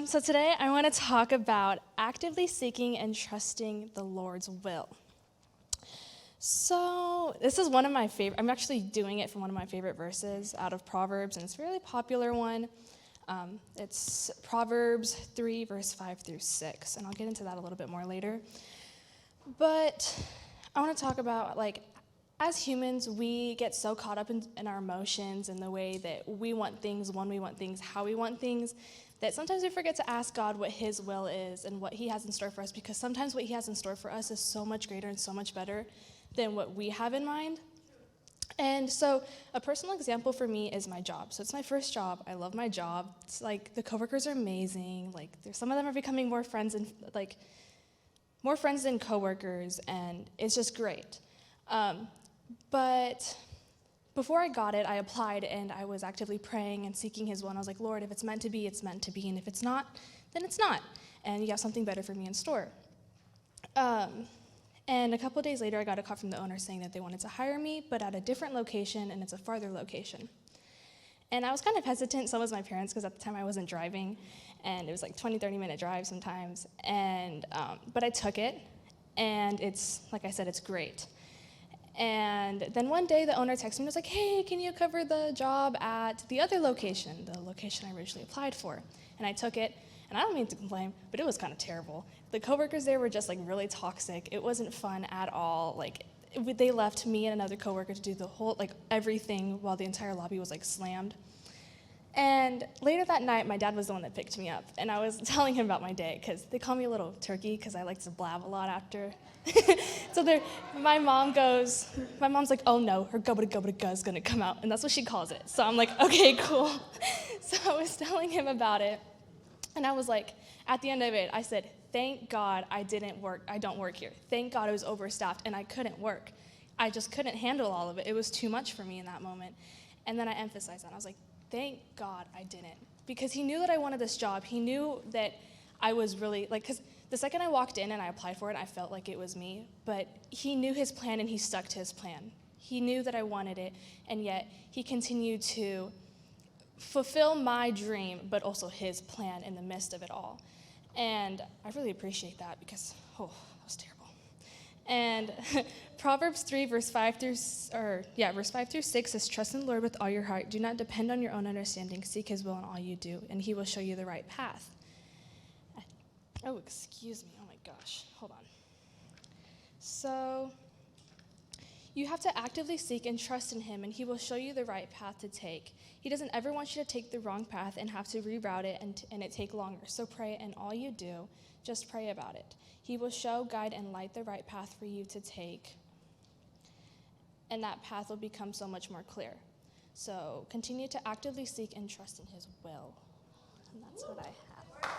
So today I want to talk about actively seeking and trusting the Lord's will. So this is one of my favorite, I'm actually doing it from one of my favorite verses out of Proverbs, and it's a really popular one. It's Proverbs 3, verse 5 through 6, and I'll get into that a little bit more later. But I want to talk about, as humans, we get so caught up in our emotions and the way that we want things, when we want things, how we want things, that sometimes we forget to ask God what his will is and what he has in store for us, because sometimes what he has in store for us is so much greater and so much better than what we have in mind. And so a personal example for me is my job. So it's my first job. I love my job. It's the coworkers are amazing. Some of them are becoming more friends than coworkers, and it's just great. But before I got it, I applied, and I was actively praying and seeking his will. And I was like, Lord, if it's meant to be, it's meant to be. And if it's not, then it's not. And you have something better for me in store. And a couple of days later, I got a call from the owner saying that they wanted to hire me, but at a different location, and it's a farther location. And I was kind of hesitant, so was my parents, because at the time I wasn't driving, and it was 20, 30-minute drive sometimes. And but I took it, and it's, like I said, it's great. And then one day, the owner texted me and was like, hey, can you cover the job at the other location, the location I originally applied for? And I took it, and I don't mean to complain, but it was kind of terrible. The coworkers there were just really toxic. It wasn't fun at all. They left me and another coworker to do the whole, everything, while the entire lobby was slammed. And later that night, my dad was the one that picked me up, and I was telling him about my day, because they call me a little turkey, because I like to blab a lot after. So my mom's like, oh no, her gubba is gonna come out, and that's what she calls it. So I'm like, okay, cool. So I was telling him about it, and I was like, at the end of it, I said, thank God I don't work here. Thank God I was overstaffed, and I couldn't work. I just couldn't handle all of it. It was too much for me in that moment. And then I emphasized that. I was like, thank God I didn't. Because he knew that I wanted this job. He knew that I was really, because the second I walked in and I applied for it, I felt like it was me. But he knew his plan, and he stuck to his plan. He knew that I wanted it, and yet he continued to fulfill my dream, but also his plan in the midst of it all. And I really appreciate that, because, that was terrible. And Proverbs 3, verse 5 through 6 says, trust in the Lord with all your heart. Do not depend on your own understanding. Seek his will in all you do, and he will show you the right path. Oh, excuse me. Oh, my gosh. Hold on. So you have to actively seek and trust in him, and he will show you the right path to take. He doesn't ever want you to take the wrong path and have to reroute it and it take longer. So pray, and all you do, just pray about it. He will show, guide, and light the right path for you to take, and that path will become so much more clear. So continue to actively seek and trust in his will. And that's what I have.